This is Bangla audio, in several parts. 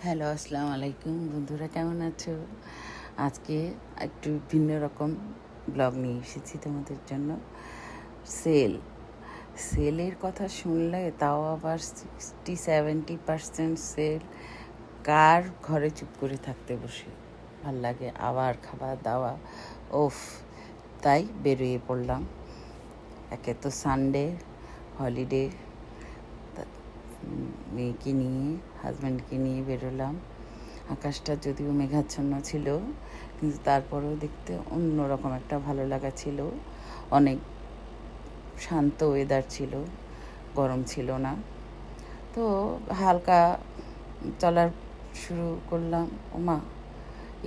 হ্যালো, আসসালামু আলাইকুম বন্ধুরা, কেমন আছো? আজকে একটু ভিন্ন রকম ব্লগ নিয়ে এসেছি তোমাদের জন্য। সেলের কথা শুনলে, তাও আবার 60-70% সেল। কার ঘরে চুপ করে থাকতে বসে ভাল লাগে? আবার খাবার দাওয়া, ওফ! তাই বেরিয়ে পড়লাম। একে তো সানডে হলিডে, মেয়েকে নিয়ে, হাজব্যান্ডকে নিয়ে বেরোলাম। আকাশটা যদিও মেঘাচ্ছন্ন ছিল, কিন্তু তারপরেও দেখতে অন্যরকম একটা ভালো লাগা ছিল। অনেক শান্ত ওয়েদার ছিল, গরম ছিল না। তো হালকা চলার শুরু করলাম। ওমা,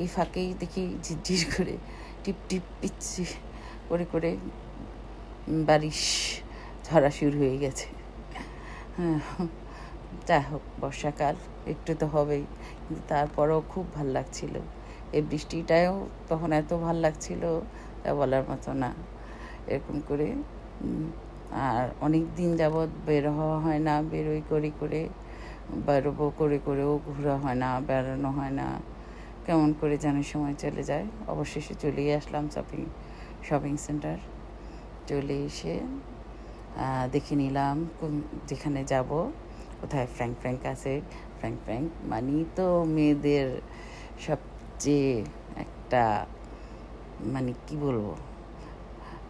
এই ফাঁকেই দেখি ঝিরঝির করে টিপ টিপ পিচ্ছি করে করে বারিশ ঝরা শুরু হয়ে গেছে। হ্যাঁ, যাই হোক, বর্ষাকাল একটু তো হবেই, কিন্তু তারপরেও খুব ভাল লাগছিল। এই বৃষ্টিটাও তখন এত ভাল লাগছিল, তা বলার মতো না। এরকম করে আর অনেক দিন যাবৎ বের হওয়া হয় না, বেরোই করে বেরোবো করেও ঘোরা হয় না, বেড়ানো হয় না। কেমন করে যেন সময় চলে যায়। অবশেষে চলেই আসলাম শপিং সেন্টার। চলে এসে দেখে নিলাম যেখানে যাব, কোথায় ফ্র্যাঙ্ক আছে। ফ্র্যাঙ্ক মানি তো মেয়েদের সবচেয়ে একটা, মানে কি বলবো,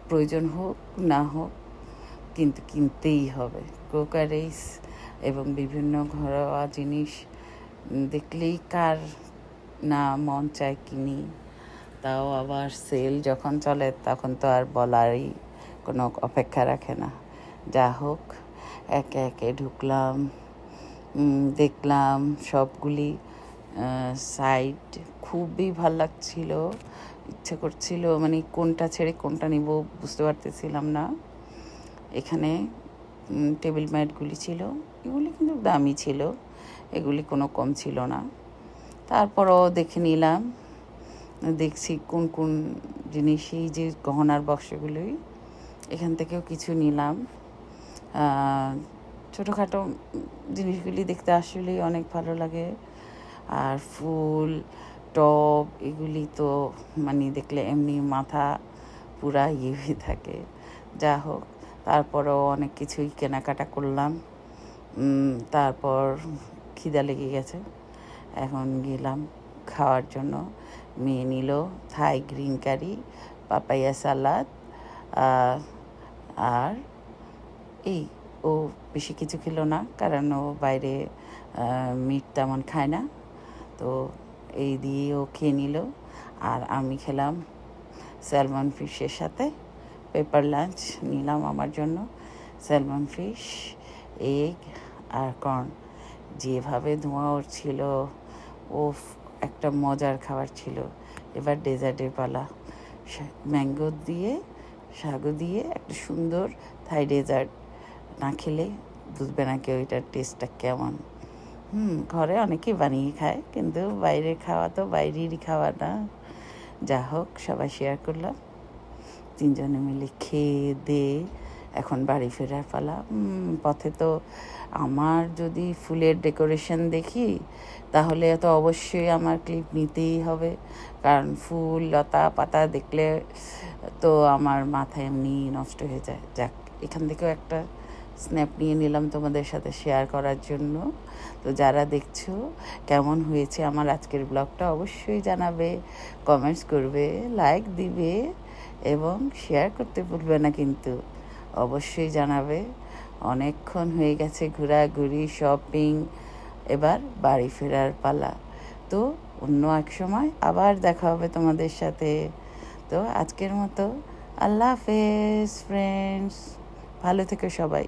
প্রয়োজন হোক না হোক কিন্তু কিনতেই হবে। ক্রোকারিস এবং বিভিন্ন ঘরোয়া জিনিস দেখলেই কার না মন চায় কিনি। তাও আবার সেল যখন চলে তখন তো আর বলারই কোনো অপেক্ষা রাখে না। যা হোক, একে একে ঢুকলাম, দেখলাম সবগুলি সাইট। খুবই ভাল লাগছিল, ইচ্ছে করছিল, মানে কোনটা ছেড়ে কোনটা নিব বুঝতে পারতেছিলাম না। এখানে টেবিল ম্যাটগুলি ছিল, এগুলি কিন্তু দামি ছিল, এগুলি কোনো কম ছিল না। তারপরও দেখে নিলাম, দেখছি কোন কোন জিনিস, এই যে গহনার বক্সগুলোই, এখান থেকেও কিছু নিলাম। ছোটোখাটো জিনিসগুলি দেখতে আসলেই অনেক ভালো লাগে। আর ফুল টব এগুলি তো মানে দেখলে এমনি মাথা পুরা হয়ে থাকে। যা হোক, তারপরেও অনেক কিছুই কেনাকাটা করলাম। তারপর খিদা লেগে গেছে, এখন গেলাম খাওয়ার জন্য। মেয়ে নিল থাই গ্রিন কারি, পাপাইয়া সালাদ, আর এই ও বেশি কিছু খেলো না, কারণ ও বাইরে মিট তেমন খায় না। তো এই দিয়ে ও খেয়ে নিল। আর আমি খেলাম স্যালমন ফিশের সাথে পেপার লাঞ্চ নিলাম আমার জন্য। স্যালমন ফিশ, এগ আর কর্ন। যেভাবে ধোঁয়া উঠছিল, ও একটা মজার খাবার ছিল। এবার ডেজার্টের পালা। ম্যাঙ্গো দিয়ে, সাগু দিয়ে একটা সুন্দর থাই ডেজার্ট। না খেলে বুঝবে না কেউ এটার টেস্টটা কেমন। ঘরে অনেকেই বানিয়ে খায়, কিন্তু বাইরের খাওয়া তো বাইরেরই খাওয়া না। যা হোক, সবাই শেয়ার করলাম, তিনজনে মিলে খেয়ে দিয়ে এখন বাড়ি ফেরার পালা। পথে তো আমার যদি ফুলের ডেকোরেশন দেখি, তাহলে তো অবশ্যই আমার ক্লিপ নিতেই হবে, কারণ ফুল লতা পাতা দেখলে তো আমার মাথা এমনি নষ্ট হয়ে যায়। যাক, এখান থেকেও একটা স্ন্যাপ নিয়ে নিলাম তোমাদের সাথে শেয়ার করার জন্য। তো যারা দেখছো, কেমন হয়েছে আমার আজকের ব্লগটা অবশ্যই জানাবে, কমেন্টস করবে, লাইক দিবে এবং শেয়ার করতে ভুলবে না কিন্তু, অবশ্যই জানাবে। অনেকক্ষণ হয়ে গেছে ঘোরাঘুরি, শপিং, এবার বাড়ি ফেরার পালা। তো অন্য এক সময় আবার দেখা হবে তোমাদের সাথে। তো আজকের মতো আল্লাহ হাফেজ ফ্রেন্ডস, ভালো থেকো সবাই।